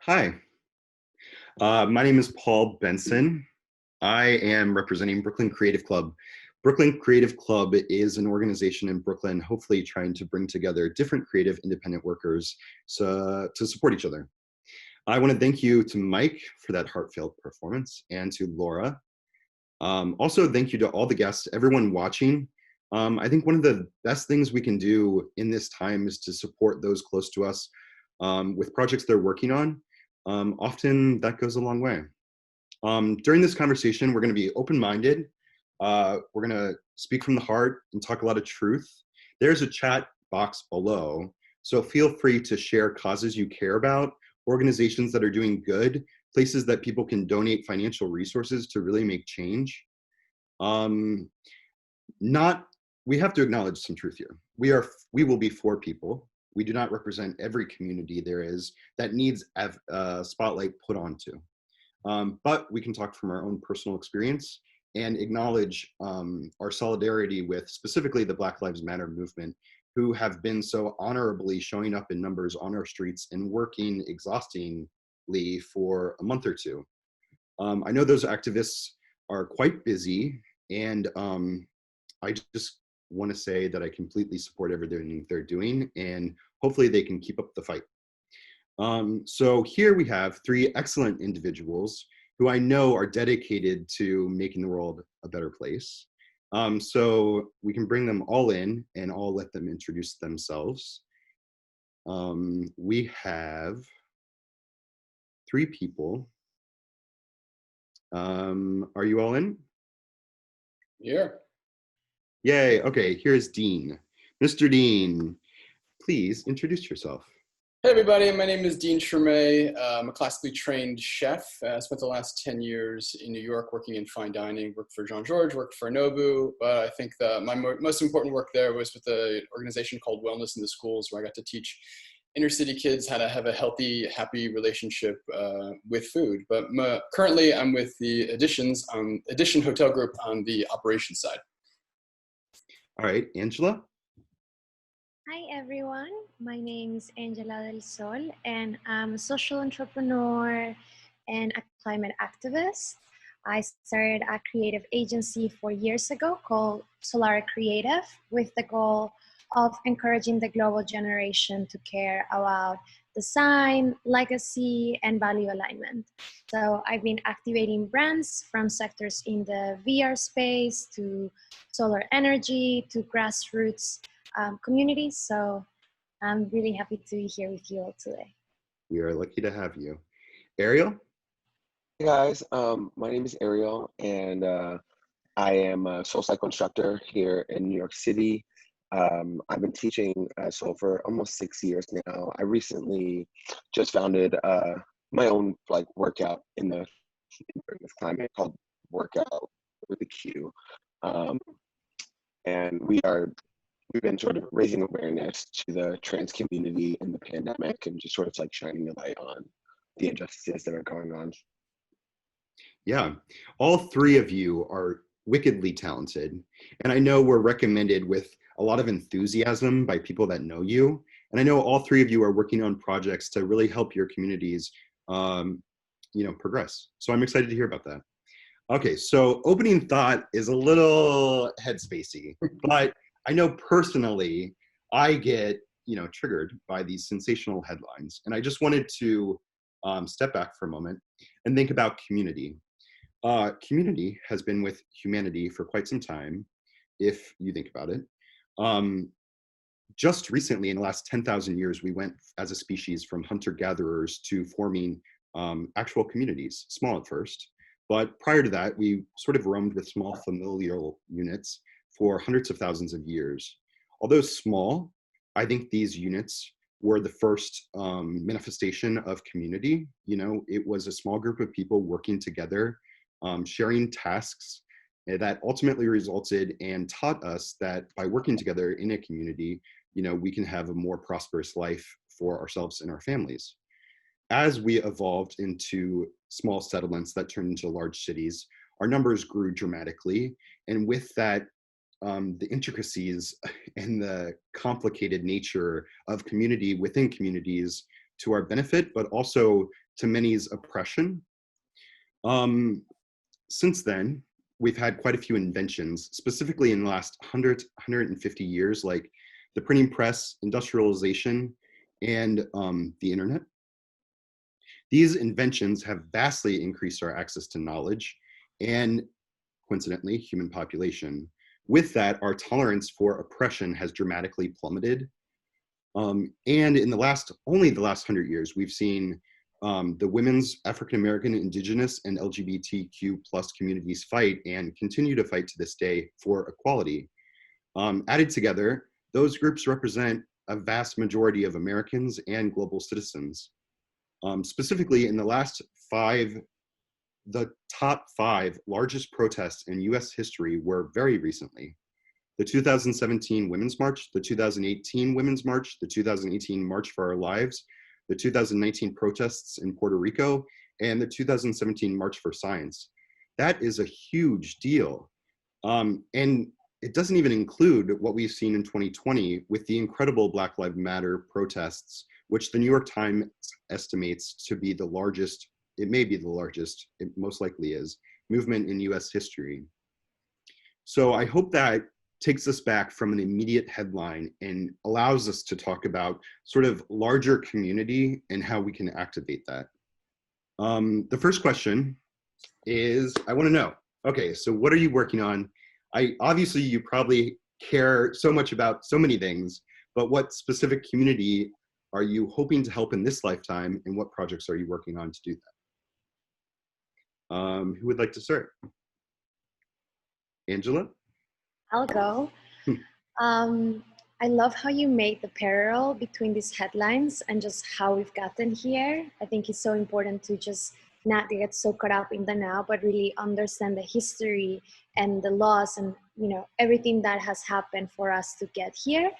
Hi, my name is Paul Benson. I am representing Brooklyn Creative Club. Brooklyn Creative Club is an organization in Brooklyn, hopefully trying to bring together different creative independent workers to support each other. I want to thank you to Mike for that heartfelt performance and to Laura. Also, thank you to all the guests, everyone watching. I think one of the best things we can do in this time is to support those close to us with projects they're working on. Often that goes a long way. During this conversation, we're going to be open-minded. We're going to speak from the heart and talk a lot of truth. There's a chat box below, so feel free to share causes you care about, organizations that are doing good, places that people can donate financial resources to really make change. We have to acknowledge some truth here. We will be for people. We do not represent every community there is that needs a spotlight put onto. But we can talk from our own personal experience and acknowledge our solidarity with specifically the Black Lives Matter movement, who have been so honorably showing up in numbers on our streets and working exhaustingly for a month or two. I know those activists are quite busy, and I just want to say that I completely support everything they're doing, and hopefully they can keep up the fight. So here we have three excellent individuals who I know are dedicated to making the world a better place. So we can bring them all in and I'll let them introduce themselves. We have three people. Are you all in? Yeah. Yay, okay, here's Dean. Mr. Dean, please introduce yourself. Hey everybody, my name is Dean Sheremet. I'm a classically trained chef. I spent the last 10 years in New York working in fine dining, worked for Jean-Georges, worked for Nobu, but I think my most important work there was with an organization called Wellness in the Schools, where I got to teach inner city kids how to have a healthy, happy relationship with food. But currently I'm with the Edition Hotel Group on the operations side. All right, Angela? Hi everyone, my name is Angela del Sol and I'm a social entrepreneur and a climate activist. I started a creative agency 4 years ago called Solar Creative with the goal of encouraging the global generation to care about design, legacy, and value alignment. So I've been activating brands from sectors in the VR space to solar energy to grassroots communities. So I'm really happy to be here with you all today. We are lucky to have you. Ariel? Hey guys, my name is Ariel and I am a soul cycle instructor here in New York City. I've been teaching soul for almost 6 years now. I recently just founded my own workout in this climate called Workout with a Q. And we've been sort of raising awareness to the trans community in the pandemic and just sort of shining a light on the injustices that are going on. Yeah, all three of you are wickedly talented. And I know we're recommended with a lot of enthusiasm by people that know you. And I know all three of you are working on projects to really help your communities progress. So I'm excited to hear about that. Okay, so opening thought is a little headspacey, but I know personally I get triggered by these sensational headlines. And I just wanted to step back for a moment and think about community. Community has been with humanity for quite some time, if you think about it. Just recently, in the last 10,000 years, we went as a species from hunter-gatherers to forming actual communities, small at first. But prior to that, we sort of roamed with small familial units for hundreds of thousands of years. Although small, I think these units were the first manifestation of community. It was a small group of people working together, sharing tasks that ultimately resulted and taught us that by working together in a community, we can have a more prosperous life for ourselves and our families. As we evolved into small settlements that turned into large cities, our numbers grew dramatically. And with that, the intricacies and the complicated nature of community within communities to our benefit, but also to many's oppression. Since then, we've had quite a few inventions, specifically in the last 150 years, like the printing press, industrialization, and the internet. These inventions have vastly increased our access to knowledge and, coincidentally, human population. With that, our tolerance for oppression has dramatically plummeted. And in only the last 100 years, we've seen the women's, African-American, Indigenous, and LGBTQ+ communities fight and continue to fight to this day for equality. Added together, those groups represent a vast majority of Americans and global citizens. Specifically, in the last the top 5 largest protests in US history were very recently. The 2017 Women's March, the 2018 Women's March, the 2018 March for Our Lives, the 2019 protests in Puerto Rico, and the 2017 March for Science. That is a huge deal. And it doesn't even include what we've seen in 2020 with the incredible Black Lives Matter protests, which the New York Times estimates to be the largest, it may be the largest, it most likely is, movement in US history. So I hope that takes us back from an immediate headline and allows us to talk about sort of larger community and how we can activate that. The first question is, I want to know, okay, so what are you working on? Obviously you probably care so much about so many things, but what specific community are you hoping to help in this lifetime, and what projects are you working on to do that? Who would like to start? Angela? I'll go. I love how you made the parallel between these headlines and just how we've gotten here. I think it's so important to just not get so caught up in the now, but really understand the history and the laws and, you know, everything that has happened for us to get here.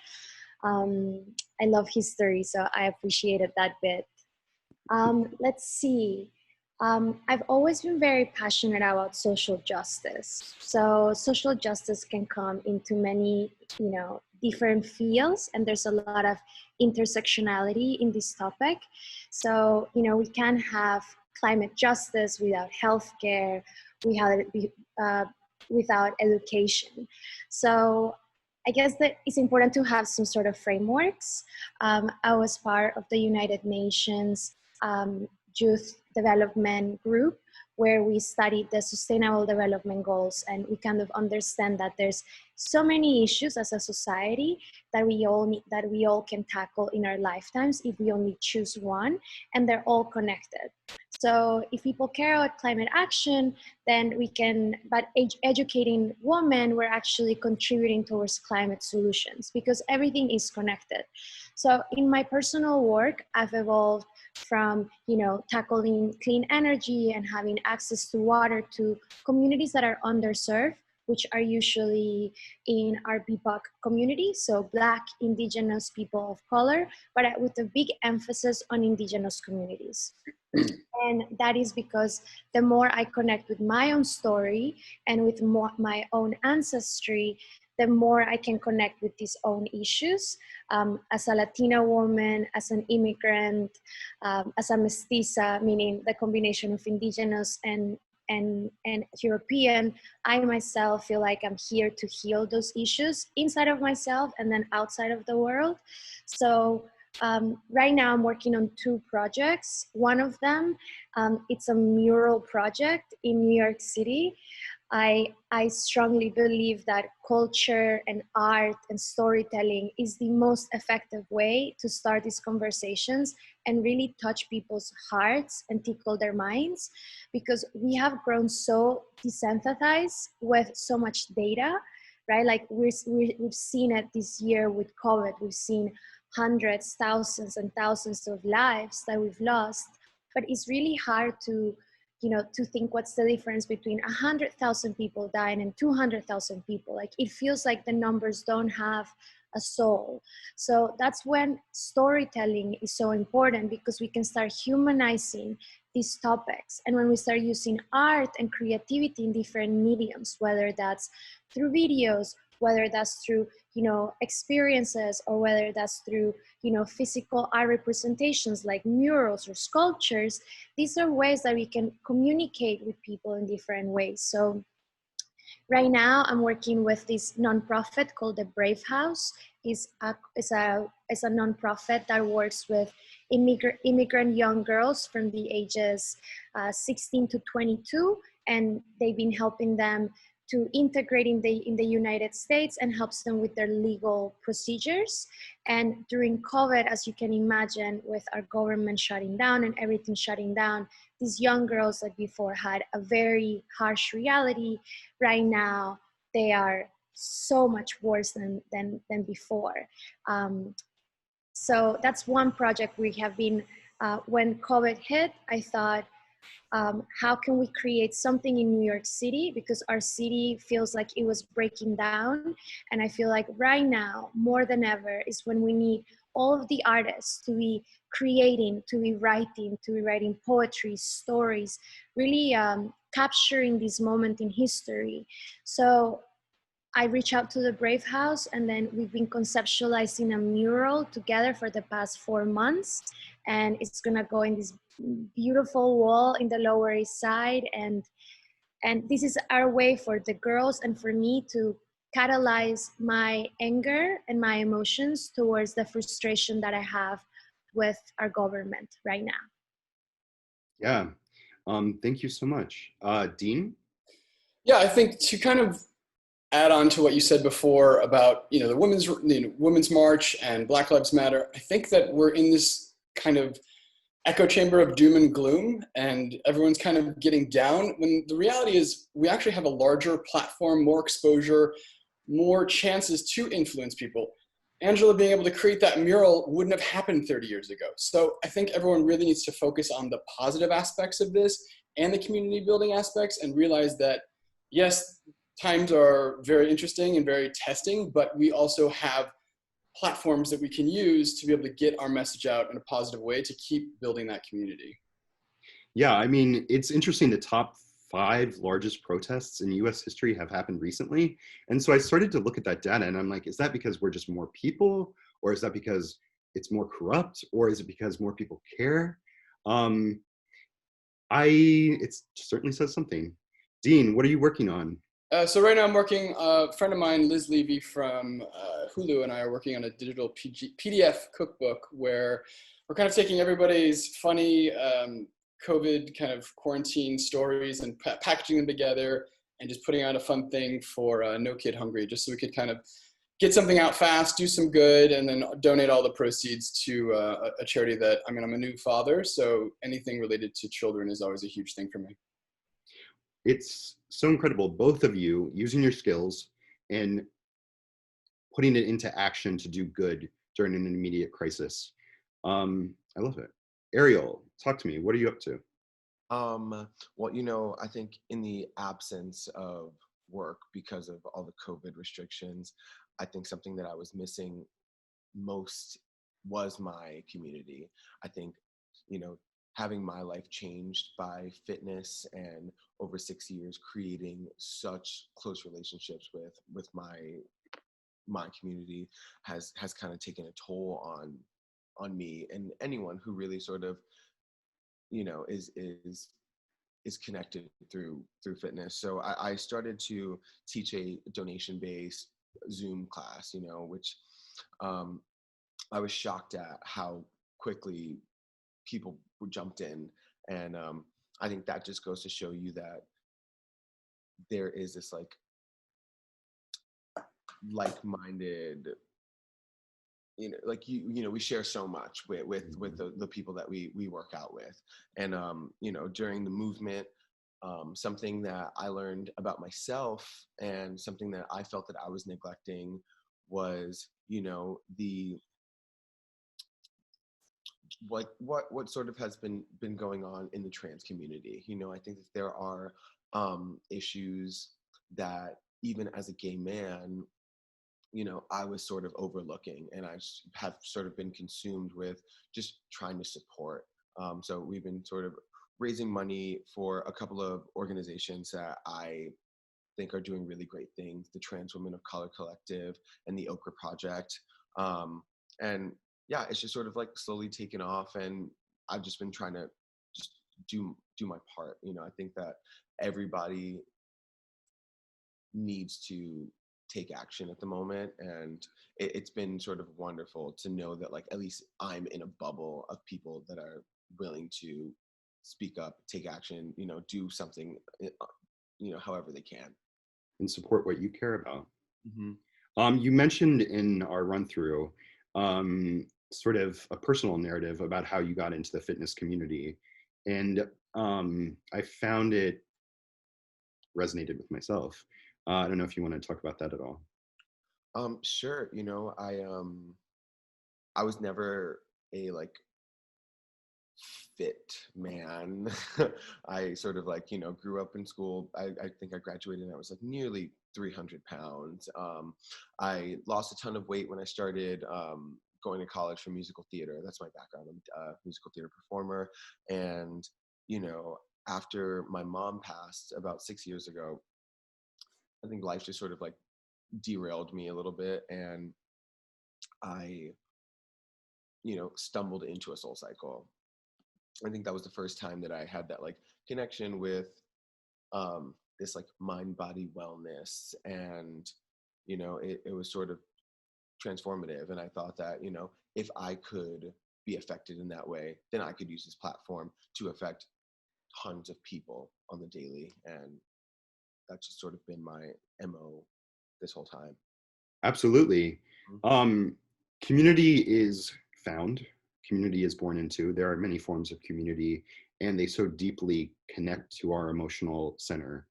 I love history, so I appreciated that bit. Let's see. I've always been very passionate about social justice. So social justice can come into many, you know, different fields, and there's a lot of intersectionality in this topic. So, you know, we can't have climate justice without healthcare, without education. So I guess that it's important to have some sort of frameworks. I was part of the United Nations Youth Development Group, where we studied the Sustainable Development Goals, and we kind of understand that there's so many issues as a society that we all can tackle in our lifetimes if we only choose one, and they're all connected. So if people care about climate action, then we can, but educating women, we're actually contributing towards climate solutions because everything is connected. So in my personal work, I've evolved from, you know, tackling clean energy and having access to water to communities that are underserved, which are usually in our BIPOC community, so Black, Indigenous, people of color, but with a big emphasis on Indigenous communities. And that is because the more I connect with my own story and with my own ancestry, the more I can connect with these own issues. As a Latina woman, as an immigrant, as a mestiza, meaning the combination of Indigenous and European, I myself feel like I'm here to heal those issues inside of myself and then outside of the world. So right now I'm working on 2 projects. One of them, it's a mural project in New York City. I strongly believe that culture and art and storytelling is the most effective way to start these conversations and really touch people's hearts and tickle their minds, because we have grown so desensitized with so much data, right? Like we've seen it this year with COVID. We've seen hundreds, thousands and thousands of lives that we've lost, but it's really hard to, you know, to think what's the difference between 100,000 people dying and 200,000 people. Like it feels like the numbers don't have a soul. So that's when storytelling is so important, because we can start humanizing these topics. And when we start using art and creativity in different mediums, whether that's through videos whether that's through, experiences, or whether that's through, physical art representations like murals or sculptures. These are ways that we can communicate with people in different ways. So right now, I'm working with this nonprofit called the Brave House. It's a nonprofit that works with immigrant young girls from the ages 16 to 22, and they've been helping them to integrate in the United States, and helps them with their legal procedures. And during COVID, as you can imagine, with our government shutting down and everything shutting down, these young girls that before had a very harsh reality, right now they are so much worse than before. So that's one project we have been, when COVID hit, I thought, how can we create something in New York City, because our city feels like it was breaking down. And I feel like right now, more than ever, is when we need all of the artists to be creating, to be writing poetry, stories, really capturing this moment in history. So I reached out to the Brave House, and then we've been conceptualizing a mural together for the past 4 months. And it's gonna go in this beautiful wall in the Lower East Side. And this is our way for the girls and for me to catalyze my anger and my emotions towards the frustration that I have with our government right now. Yeah, thank you so much. Dean? Yeah, I think to kind of add on to what you said before about the women's march and Black Lives Matter, I think that we're in this kind of echo chamber of doom and gloom, and everyone's kind of getting down, when the reality is we actually have a larger platform, more exposure, more chances to influence people. Angela being able to create that mural wouldn't have happened 30 years ago. So I think everyone really needs to focus on the positive aspects of this and the community building aspects, and realize that, yes, times are very interesting and very testing, but we also have platforms that we can use to be able to get our message out in a positive way to keep building that community. Yeah, I mean, it's interesting. The top 5 largest protests in US history have happened recently. And so I started to look at that data, and I'm like, is that because we're just more people? Or is that because it's more corrupt? Or is it because more people care? It certainly says something. Dean, what are you working on? So right now I'm working, a friend of mine, Liz Levy from Hulu, and I are working on a digital PDF cookbook where we're kind of taking everybody's funny COVID kind of quarantine stories and packaging them together and just putting out a fun thing for No Kid Hungry, just so we could kind of get something out fast, do some good, and then donate all the proceeds to a charity that, I'm a new father, so anything related to children is always a huge thing for me. It's so incredible, both of you using your skills and putting it into action to do good during an immediate crisis. I love it. Ariel, talk to me. What are you up to? Well, I think in the absence of work because of all the COVID restrictions, I think something that I was missing most was my with I think, having my life changed by fitness and over 6 years creating such close relationships with my community has kind of taken a toll on me and anyone who really sort of, is connected through fitness. So I started to teach a donation-based Zoom class, which I was shocked at how quickly people jumped in. And I think that just goes to show you that there is this like-minded, we share so much with the people that we work out with. And during the movement, something that I learned about myself and something that I felt that I was neglecting was what sort of has been going on in the trans community. I think that there are issues that even as a gay man, I was sort of overlooking, and I have sort of been consumed with just trying to support. So we've been sort of raising money for a couple of organizations that I think are doing really great things, the Trans Women of Color Collective and the Okra Project. And yeah, it's just sort of like slowly taken off, and I've just been trying to just do my part. You know, I think that everybody needs to take action at the moment, and it's been sort of wonderful to know that like at least I'm in a bubble of people that are willing to speak up, take action, you know, do something, you know, however they can, and support what you care about. mm-hmm. You mentioned in our run through sort of a personal narrative about how you got into the fitness community, and I found it resonated with myself. I don't know if you want to talk about that at all. Sure. You know, I was never a like fit man. I sort of like, you know, grew up in school. I think I graduated and I was like nearly 300 pounds. I lost a ton of weight when I started going to college for musical theater. That's my background. I'm a musical theater performer. And, you know, after my mom passed about 6 years ago, I think life just sort of like derailed me a little bit, and I, you know, stumbled into a soul cycle. I think that was the first time that I had that like connection with this like mind body wellness, and you know, it was sort of transformative. And I thought that, you know, if I could be affected in that way, then I could use this platform to affect tons of people on the daily. And that's just sort of been my MO this whole time. Absolutely. Community is found, community is born into. There are many forms of community, and they so deeply connect to our emotional center.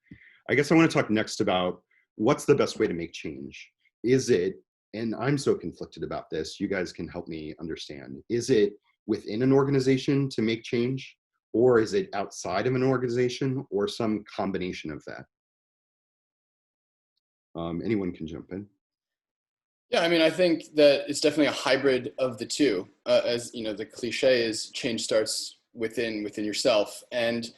I guess I want to talk next about what's the best way to make change. Is it, and I'm so conflicted about this, you guys can help me understand, is it within an organization to make change, or is it outside of an organization, or some combination of that? Anyone can jump in. Yeah, I mean, I think that it's definitely a hybrid of the two. As you know, the cliche is change starts within yourself. And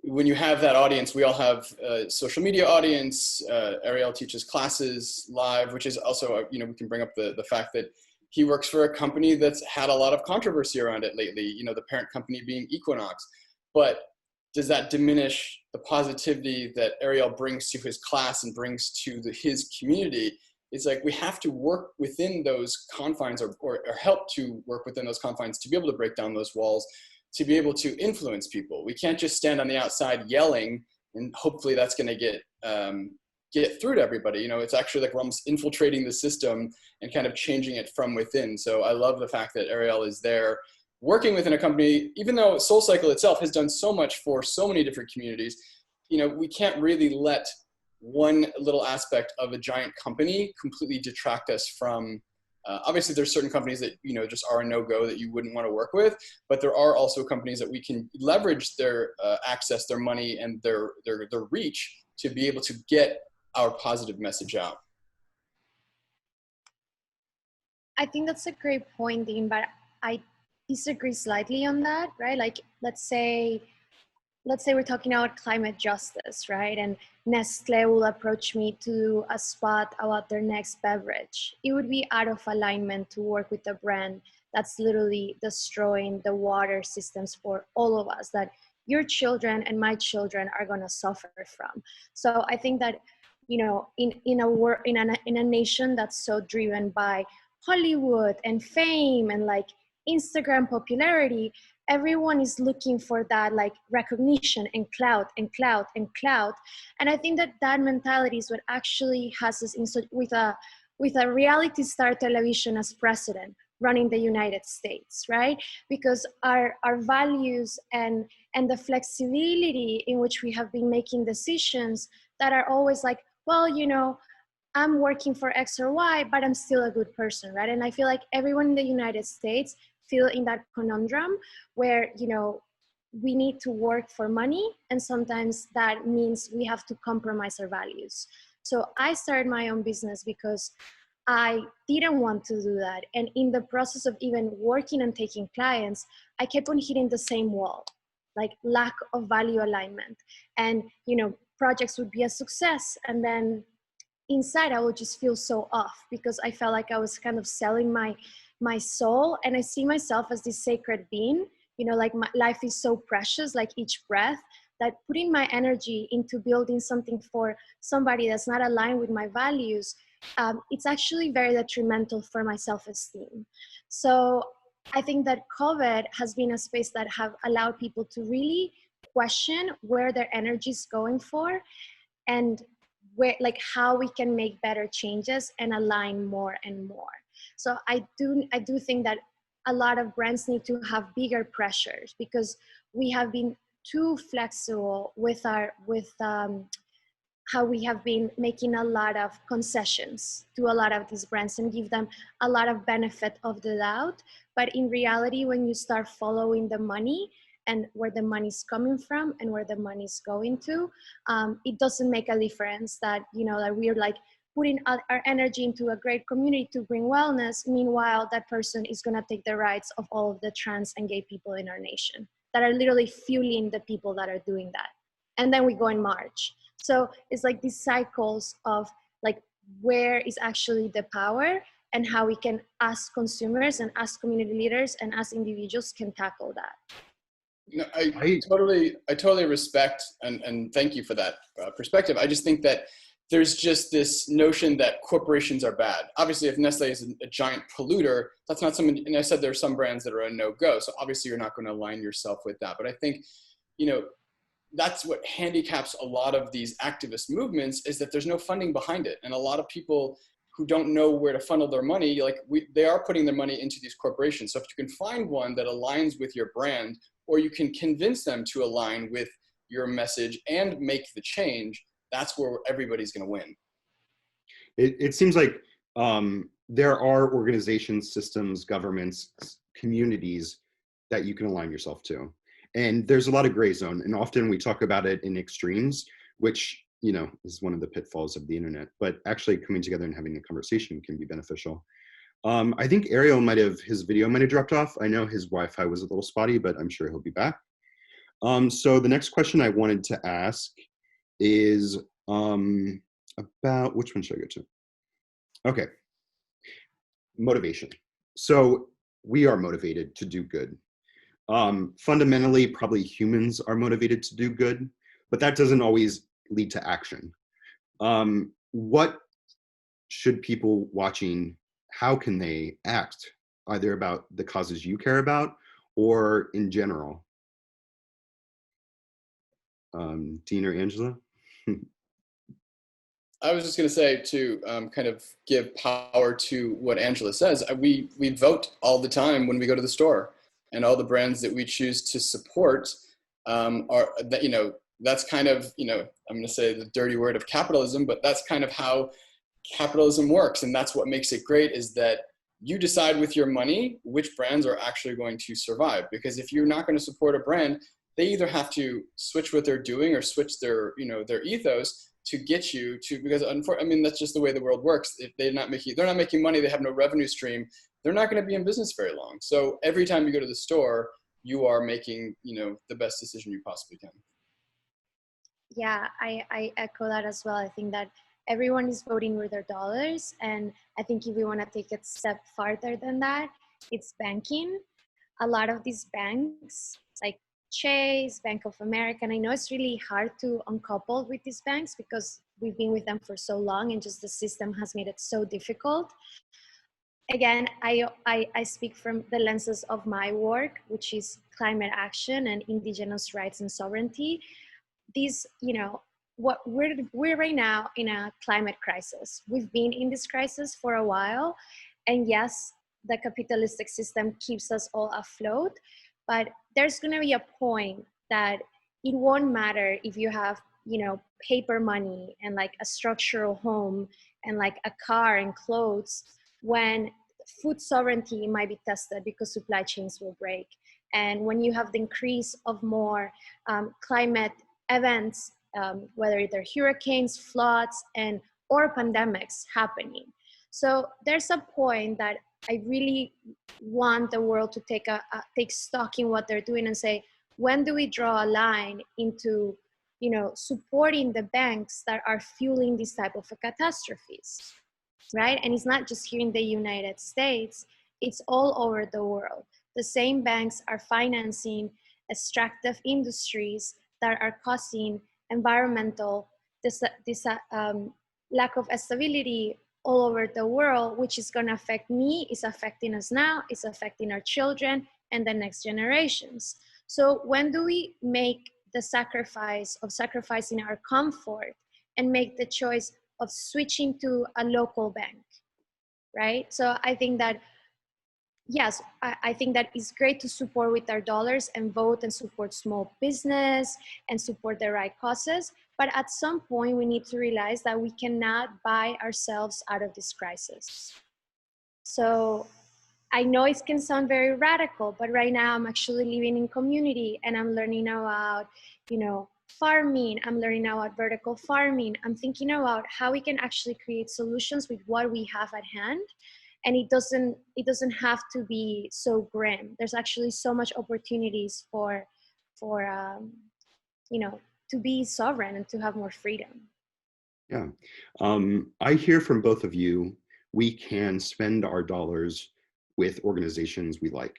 when you have that audience, we all have a social media audience. Ariel teaches classes live, which is also, you know, we can bring up the fact that he works for a company that's had a lot of controversy around it lately, you know, the parent company being Equinox. But does that diminish the positivity that Ariel brings to his class and brings to his community? It's like we have to work within those confines, or help to work within those confines to be able to break down those walls, to be able to influence people. We can't just stand on the outside yelling and hopefully that's going to get through to everybody. You know, it's actually like we're almost infiltrating the system and kind of changing it from within. So I love the fact that Ariel is there working within a company, even though SoulCycle itself has done so much for so many different communities. You know, we can't really let one little aspect of a giant company completely detract us from, obviously there's certain companies that, you know, just are a no-go that you wouldn't want to work with, but there are also companies that we can leverage their access, their money, and their reach to be able to get our positive message out. I think that's a great point, Dean, but I disagree slightly on that, right? Like, let's say we're talking about climate justice, right? And Nestle will approach me to do a spot about their next beverage. It would be out of alignment to work with a brand that's literally destroying the water systems for all of us, that your children and my children are gonna suffer from. So I think that, you know, in a nation that's so driven by Hollywood and fame and like Instagram popularity, everyone is looking for that like recognition and clout and clout and clout. And I think that mentality is what actually has us with a reality star television as president running the United States, right? Because our values and the flexibility in which we have been making decisions that are always like, well, you know, I'm working for X or Y, but I'm still a good person, right? And I feel like everyone in the United States feel in that conundrum where, you know, we need to work for money, and sometimes that means we have to compromise our values. So I started my own business because I didn't want to do that. And in the process of even working and taking clients, I kept on hitting the same wall, like lack of value alignment. And, you know, projects would be a success, and then inside I would just feel so off because I felt like I was kind of selling my soul. And I see myself as this sacred being, you know, like my life is so precious, like each breath, that putting my energy into building something for somebody that's not aligned with my values, it's actually very detrimental for my self-esteem. So I think that COVID has been a space that have allowed people to really question where their energy is going for, and where, like, how we can make better changes and align more and more. So I do think that a lot of brands need to have bigger pressures, because we have been too flexible with how we have been making a lot of concessions to a lot of these brands and give them a lot of benefit of the doubt. But in reality, when you start following the money and where the money's coming from and where the money's going to, it doesn't make a difference that, you know, that we're like putting our energy into a great community to bring wellness. Meanwhile, that person is gonna take the rights of all of the trans and gay people in our nation that are literally fueling the people that are doing that. And then we go in March. So it's like these cycles of like, where is actually the power, and how we can, as consumers and as community leaders and as individuals, can tackle that. No, I totally respect and thank you for that perspective. I just think that there's just this notion that corporations are bad. Obviously, if Nestle is a giant polluter, that's not something, and I said there are some brands that are a no-go, so obviously you're not going to align yourself with that. But I think, you know, that's what handicaps a lot of these activist movements, is that there's no funding behind it. And a lot of people who don't know where to funnel their money, like they are putting their money into these corporations. So if you can find one that aligns with your brand, or you can convince them to align with your message and make the change, that's where everybody's going to win. It seems like there are organizations, systems, governments, communities that you can align yourself to. And there's a lot of gray zone, and often we talk about it in extremes, which, you know, is one of the pitfalls of the internet. But actually coming together and having a conversation can be beneficial. I think Ariel his video might have dropped off. I know his Wi-Fi was a little spotty, but I'm sure he'll be back. So the next question I wanted to ask is about, which one should I go to? Okay, motivation. So we are motivated to do good. Fundamentally, probably humans are motivated to do good, but that doesn't always lead to action. What should people watching, how can they act, either about the causes you care about or in general? Dean or Angela? I was just going to say, to kind of give power to what Angela says, we vote all the time when we go to the store, and all the brands that we choose to support are that, you know, that's kind of, you know, I'm going to say the dirty word of capitalism, but that's kind of how capitalism works. And that's what makes it great, is that you decide with your money which brands are actually going to survive. Because if you're not going to support a brand, they either have to switch what they're doing or switch their, you know, their ethos to get you to, because I mean, that's just the way the world works. If they're not making money, they have no revenue stream, they're not going to be in business very long. So every time you go to the store, you are making, you know, the best decision you possibly can. Yeah, I echo that as well. I think that everyone is voting with their dollars. And I think if we want to take it a step farther than that, it's banking. A lot of these banks, like Chase, Bank of America, and I know it's really hard to uncouple with these banks because we've been with them for so long, and just the system has made it so difficult. Again, I speak from the lenses of my work, which is climate action and indigenous rights and sovereignty. These, you know, what we're right now in a climate crisis. We've been in this crisis for a while, and yes, the capitalistic system keeps us all afloat, but there's going to be a point that it won't matter if you have, you know, paper money and like a structural home and like a car and clothes, when food sovereignty might be tested because supply chains will break. And when you have the increase of more climate events, whether they're hurricanes, floods, or pandemics happening. So there's a point that I really want the world to take stock in what they're doing and say, when do we draw a line into you know, supporting the banks that are fueling these type of catastrophes, right? And it's not just here in the United States, it's all over the world. The same banks are financing extractive industries that are causing environmental lack of stability all over the world, which is going to affect me, is affecting us now, is affecting our children and the next generations. So when do we make the sacrifice of sacrificing our comfort and make the choice of switching to a local bank, right? So I think that, yes, I think that it's great to support with our dollars and vote and support small business and support the right causes. But at some point, we need to realize that we cannot buy ourselves out of this crisis. So I know it can sound very radical, but right now I'm actually living in community and I'm learning about, you know, farming. I'm learning about vertical farming. I'm thinking about how we can actually create solutions with what we have at hand. And it doesn't have to be so grim. There's actually so much opportunities for you know, to be sovereign and to have more freedom. Yeah, I hear from both of you, we can spend our dollars with organizations we like.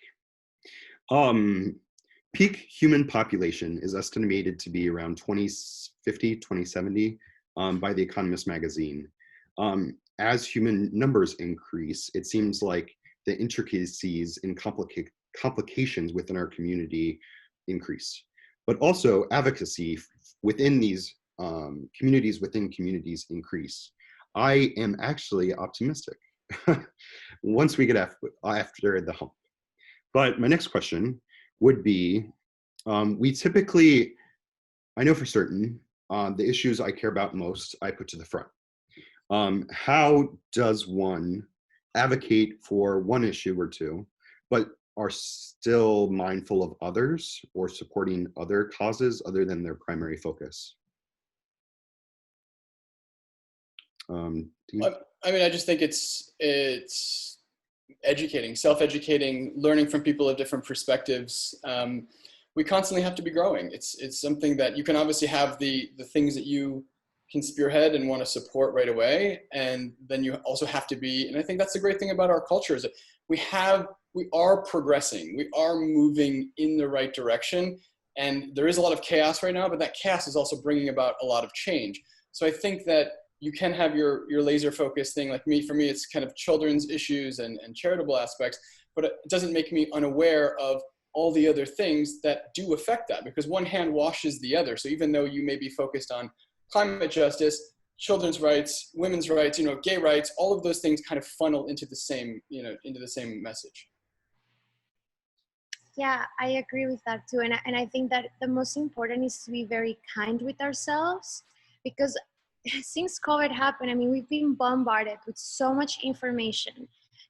Peak human population is estimated to be around 2050, 2070 by The Economist magazine. As human numbers increase, it seems like the intricacies and complications within our community increase. But also advocacy within these communities within communities increase. I am actually optimistic once we get after the hump. But my next question would be, we typically, I know for certain, the issues I care about most, I put to the front. How does one advocate for one issue or two, but are still mindful of others or supporting other causes other than their primary focus? I mean, I just think it's educating, self-educating, learning from people of different perspectives. We constantly have to be growing. It's something that you can obviously have the things that you can spearhead and want to support right away. And then you also have to be, and I think that's the great thing about our culture is that we are progressing, we are moving in the right direction. And there is a lot of chaos right now, but that chaos is also bringing about a lot of change. So I think that you can have your laser focused thing. Like for me, it's kind of children's issues and charitable aspects, but it doesn't make me unaware of all the other things that do affect that, because one hand washes the other. So even though you may be focused on climate justice, children's rights, women's rights, you know, gay rights, all of those things kind of funnel into the same, you know, into the same message. Yeah, I agree with that too. And I think that the most important is to be very kind with ourselves, because since COVID happened, I mean, we've been bombarded with so much information.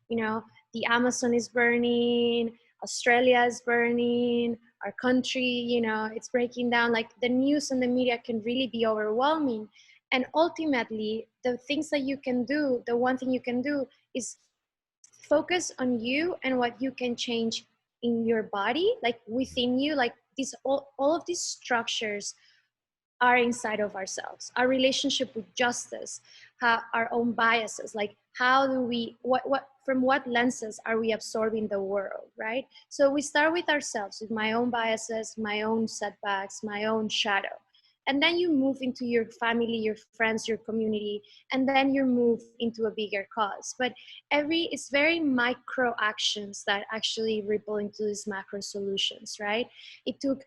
You know, the Amazon is burning, Australia is burning, our country, you know, it's breaking down. Like the news and the media can really be overwhelming. And ultimately, the things that you can do, the one thing you can do is focus on you and what you can change in your body, like within you, like all of these structures are inside of ourselves. Our relationship with justice, our own biases, like how do we, from what lenses are we absorbing the world, right? So we start with ourselves, with my own biases, my own setbacks, my own shadow. And then you move into your family, your friends, your community, and then you move into a bigger cause. But it's very micro actions that actually ripple into these macro solutions, right? It took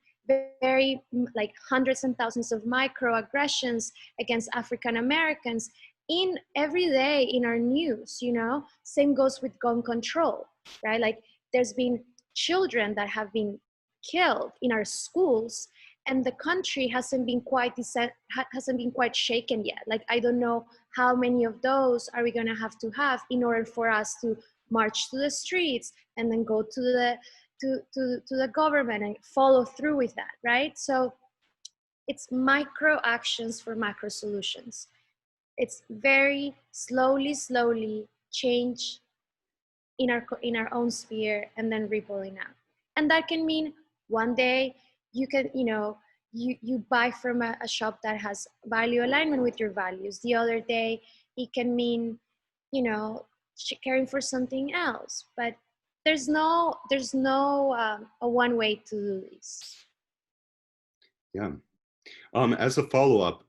very like hundreds and thousands of microaggressions against African Americans in every day in our news, you know. Same goes with gun control, right? Like there's been children that have been killed in our schools, and the country hasn't been quite shaken yet. Like I don't know how many of those are we gonna have to have in order for us to march to the streets and then go to the government and follow through with that, right? So it's micro actions for macro solutions. It's very slowly change in our own sphere and then rippling out. And that can mean one day you can, you know, you buy from a shop that has value alignment with your values. The other day, it can mean, you know, caring for something else. But there's no a one way to do this. Yeah. As a follow-up,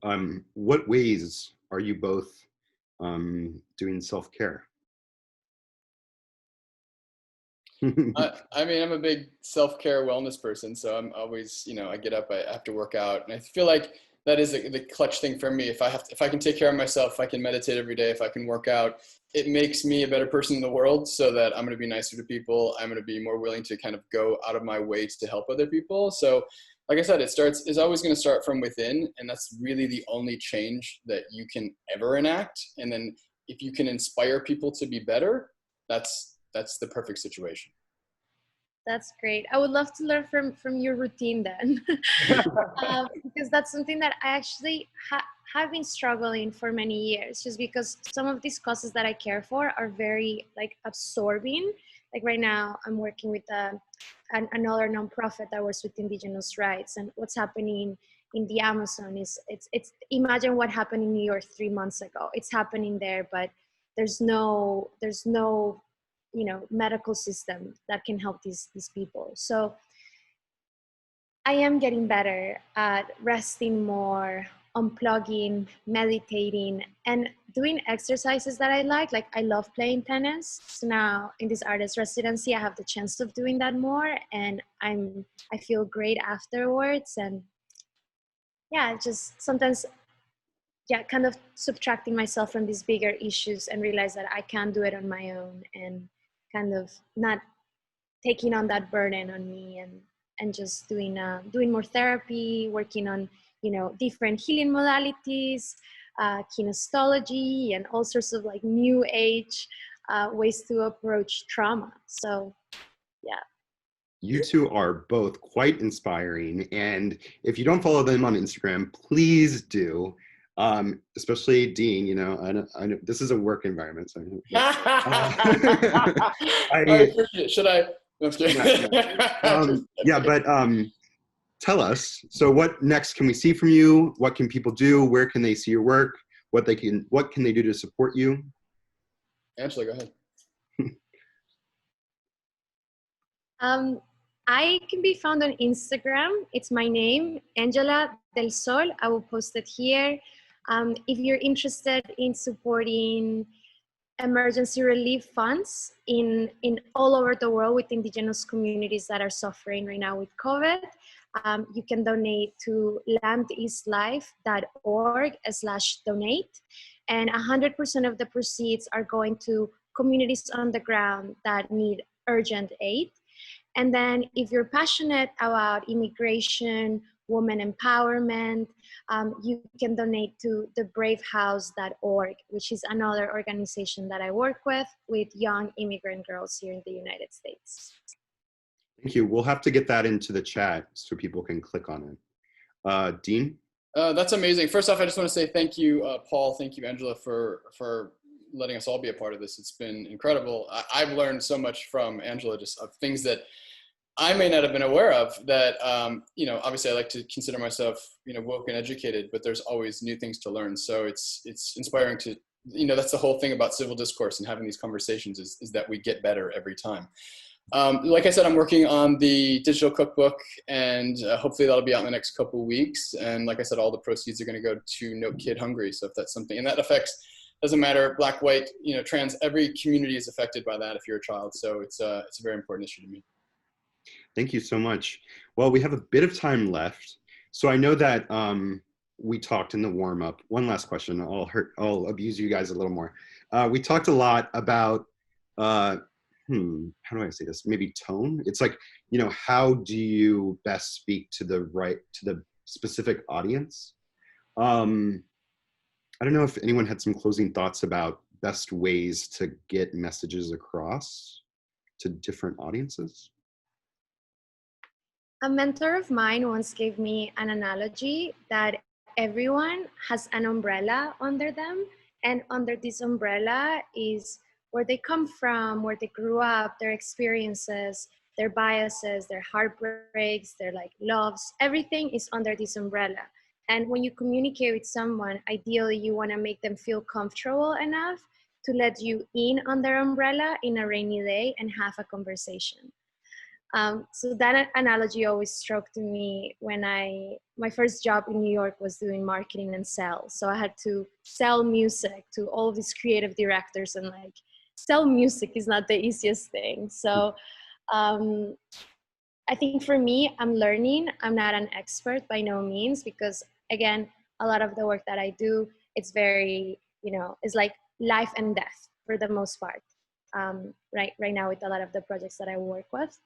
what ways are you both doing self-care? I mean, I'm a big self-care wellness person, so I'm always, I get up, I have to work out, and I feel like that is the clutch thing for me. If I can take care of myself, if I can meditate every day, if I can work out, it makes me a better person in the world, so that I'm going to be nicer to people. I'm going to be more willing to kind of go out of my way to help other people. So, like I said, it's always going to start from within, and that's really the only change that you can ever enact. And then if you can inspire people to be better, that's the perfect situation. That's great. I would love to learn from your routine then, because that's something that I actually have been struggling for many years, just because some of these causes that I care for are very like absorbing. Like right now, I'm working with another nonprofit that works with indigenous rights, and what's happening in the Amazon is it's imagine what happened in New York 3 months ago. It's happening there, but there's no medical system that can help these people. So I am getting better at resting more, unplugging, meditating, and doing exercises that I like. Like I love playing tennis. So now in this artist residency, I have the chance of doing that more, and I feel great afterwards. And yeah, just sometimes, yeah, kind of subtracting myself from these bigger issues and realize that I can do it on my own, and kind of not taking on that burden on me, and just doing more therapy, working on different healing modalities, kinesiology, and all sorts of like new age ways to approach trauma. So yeah. You two are both quite inspiring, and if you don't follow them on Instagram, please do. Especially Dean, I know this is a work environment, so I appreciate it. Should I? No, I'm kidding. Yeah, but tell us, so what next can we see from you? What can people do? Where can they see your work? What can they do to support you? Angela, go ahead. I can be found on Instagram. It's my name, Angela del Sol. I will post it here. If you're interested in supporting emergency relief funds in all over the world with indigenous communities that are suffering right now with COVID, you can donate to landislife.org/donate. And 100% of the proceeds are going to communities on the ground that need urgent aid. And then if you're passionate about immigration, women empowerment, you can donate to thebravehouse.org, which is another organization that I work with young immigrant girls here in the United States. Thank you. We'll have to get that into the chat so people can click on it. Dean? That's amazing. First off, I just want to say thank you, Paul. Thank you, Angela, for letting us all be a part of this. It's been incredible. I've learned so much from Angela, just of things that I may not have been aware of, that, obviously I like to consider myself, woke and educated, but there's always new things to learn. So it's inspiring to, that's the whole thing about civil discourse and having these conversations is that we get better every time. Like I said, I'm working on the digital cookbook, and hopefully that'll be out in the next couple of weeks. And like I said, all the proceeds are going to go to No Kid Hungry. So if that's something, and that affects, doesn't matter, black, white, trans, every community is affected by that if you're a child. So it's a very important issue to me. Thank you so much. Well, we have a bit of time left. So I know that we talked in the warm-up. One last question. I'll abuse you guys a little more. We talked a lot about, how do I say this? Maybe tone. It's like, how do you best speak to the specific audience? I don't know if anyone had some closing thoughts about best ways to get messages across to different audiences. A mentor of mine once gave me an analogy that everyone has an umbrella under them, and under this umbrella is where they come from, where they grew up, their experiences, their biases, their heartbreaks, their like loves, everything is under this umbrella. And when you communicate with someone, ideally you want to make them feel comfortable enough to let you in on their umbrella in a rainy day and have a conversation. So that analogy always struck to me when my first job in New York was doing marketing and sales. So I had to sell music to all of these creative directors, and like sell music is not the easiest thing. So I think for me, I'm learning. I'm not an expert by no means, because again, a lot of the work that I do, it's very, it's like life and death for the most part. Right now with a lot of the projects that I work with.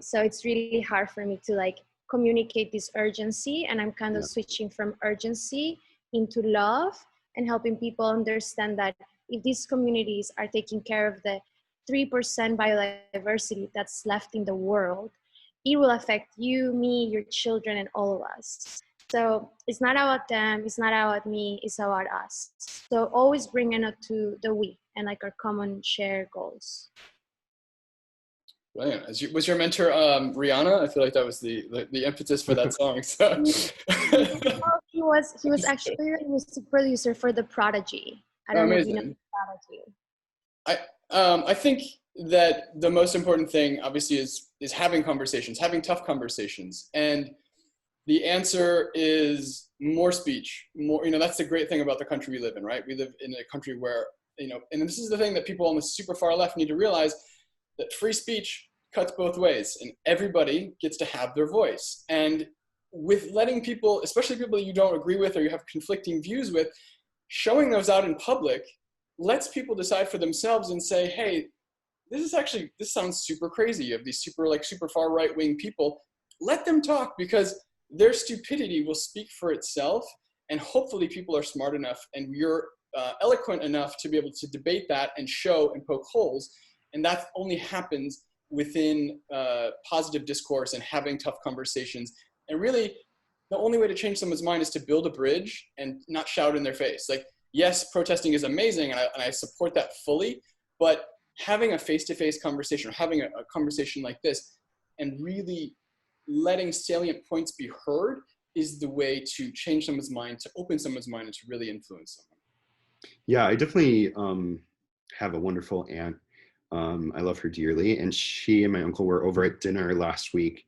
So it's really hard for me to like communicate this urgency, and I'm kind of switching from urgency into love and helping people understand that if these communities are taking care of the 3% biodiversity that's left in the world, it will affect you, me, your children, and all of us. So it's not about them, it's not about me, it's about us. So always bringing it to the we and like our common shared goals. Brilliant. Was your mentor Rihanna? I feel like that was the impetus for that song. So. he was actually the music producer for The Prodigy. I don't know if you know The Prodigy. I think that the most important thing, obviously, is having conversations, having tough conversations, and the answer is more speech. More, that's the great thing about the country we live in, right? We live in a country where, and this is the thing that people on the super far left need to realize, that free speech cuts both ways, and everybody gets to have their voice. And with letting people, especially people you don't agree with or you have conflicting views with, showing those out in public lets people decide for themselves and say, hey, this sounds super crazy. You have these super far right-wing people. Let them talk, because their stupidity will speak for itself, and hopefully people are smart enough and you're eloquent enough to be able to debate that and show and poke holes. And that only happens within positive discourse and having tough conversations. And really, the only way to change someone's mind is to build a bridge and not shout in their face. Like, yes, protesting is amazing, and I support that fully, but having a face-to-face conversation, or having a conversation like this, and really letting salient points be heard is the way to change someone's mind, to open someone's mind, and to really influence someone. Yeah, I definitely have a wonderful aunt. I love her dearly, and she and my uncle were over at dinner last week,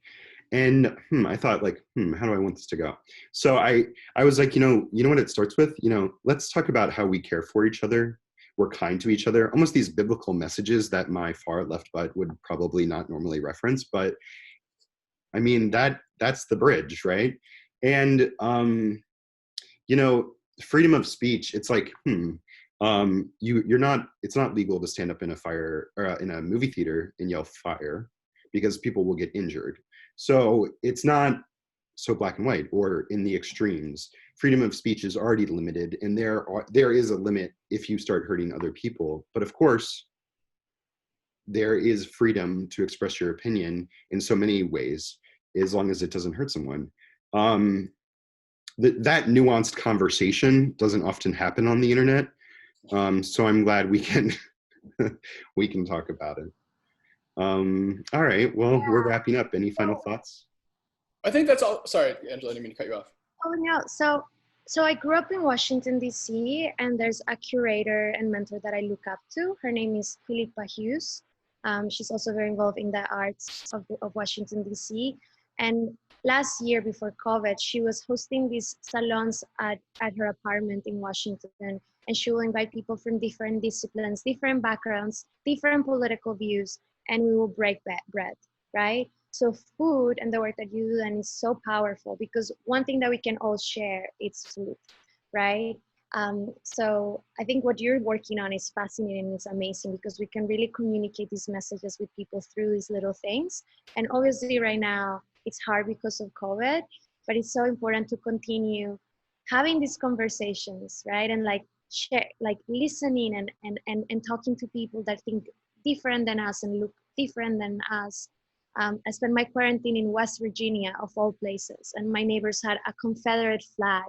and I thought, like, how do I want this to go? So I was like, you know what it starts with? Let's talk about how we care for each other. We're kind to each other. Almost these biblical messages that my far left butt would probably not normally reference, but I mean, that's the bridge, right? And freedom of speech, it's like, it's not legal to stand up in a fire or in a movie theater and yell fire, because people will get injured. So it's not so black and white or in the extremes. Freedom of speech is already limited, and there is a limit if you start hurting other people. But of course, there is freedom to express your opinion in so many ways, as long as it doesn't hurt someone. That nuanced conversation doesn't often happen on the internet. So I'm glad we can we can talk about it. All right, well, we're wrapping up. Any final thoughts? I think that's all. Sorry, Angela, I didn't mean to cut you off. Oh no, so I grew up in Washington, D.C., and there's a curator and mentor that I look up to. Her name is Philippa Hughes. She's also very involved in the arts of Washington, D.C. And last year, before COVID, she was hosting these salons at her apartment in Washington. And she will invite people from different disciplines, different backgrounds, different political views, and we will break bread, right? So food and the work that you do then is so powerful, because one thing that we can all share is food, right? So I think what you're working on is fascinating and it's amazing, because we can really communicate these messages with people through these little things. And obviously right now it's hard because of COVID, but it's so important to continue having these conversations, right? And like share, like listening and talking to people that think different than us and look different than us. I spent my quarantine in West Virginia, of all places, and my neighbors had a Confederate flag.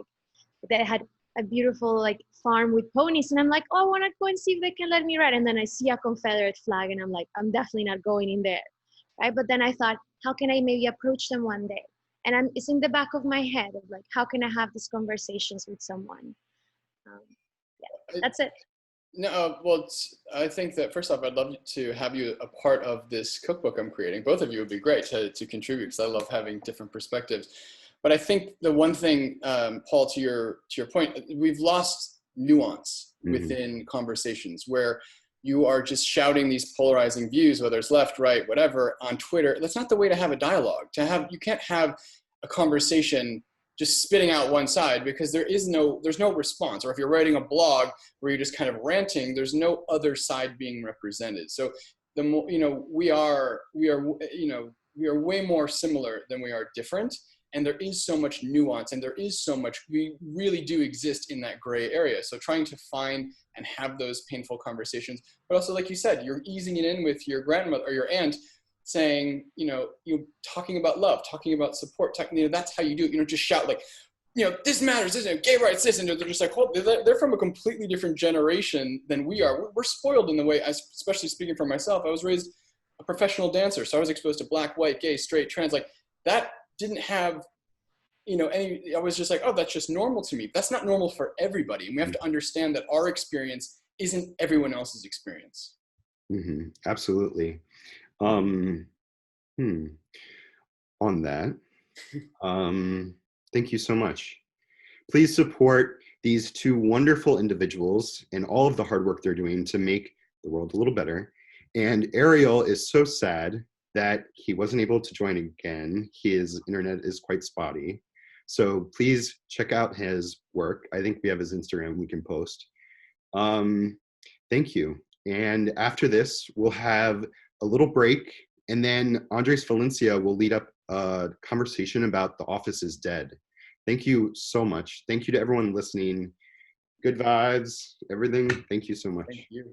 They had a beautiful like farm with ponies, and I'm like, oh, I want to go and see if they can let me ride. And then I see a Confederate flag, and I'm like, I'm definitely not going in there, right? But then I thought, how can I maybe approach them one day? And it's in the back of my head of like, how can I have these conversations with someone? Yeah, that's it. No, well, I think that first off, I'd love to have you a part of this cookbook I'm creating. Both of you would be great to contribute because I love having different perspectives. But I think the one thing, Paul, to your point, we've lost nuance within conversations where you are just shouting these polarizing views, whether it's left, right, whatever, on Twitter. That's not the way to have a dialogue. You can't have a conversation just spitting out one side because there's no response. Or if you're writing a blog where you're just kind of ranting, there's no other side being represented. So the more, we are way more similar than we are different. And there is so much nuance and there is so much, we really do exist in that gray area. So trying to find and have those painful conversations, but also like you said, you're easing it in with your grandmother or your aunt saying, you talking about love, talking about support, that's how you do it. Just shout like, this matters, this gay rights, this, and they're just like, oh, they're from a completely different generation than we are. We're spoiled in the way, especially speaking for myself, I was raised a professional dancer. So I was exposed to black, white, gay, straight, trans, like that didn't have, I was just like, oh, that's just normal to me. That's not normal for everybody. And we have to understand that our experience isn't everyone else's experience. Absolutely. On that, thank you so much. Please support these two wonderful individuals and all of the hard work they're doing to make the world a little better. And Ariel is so sad that he wasn't able to join again. His internet is quite spotty. So please check out his work. I think we have his Instagram we can post. Thank you. And after this, we'll have a little break, and then Andres Valencia will lead up a conversation about The Office is Dead. Thank you so much. Thank you to everyone listening. Good vibes, everything. Thank you so much. Thank you.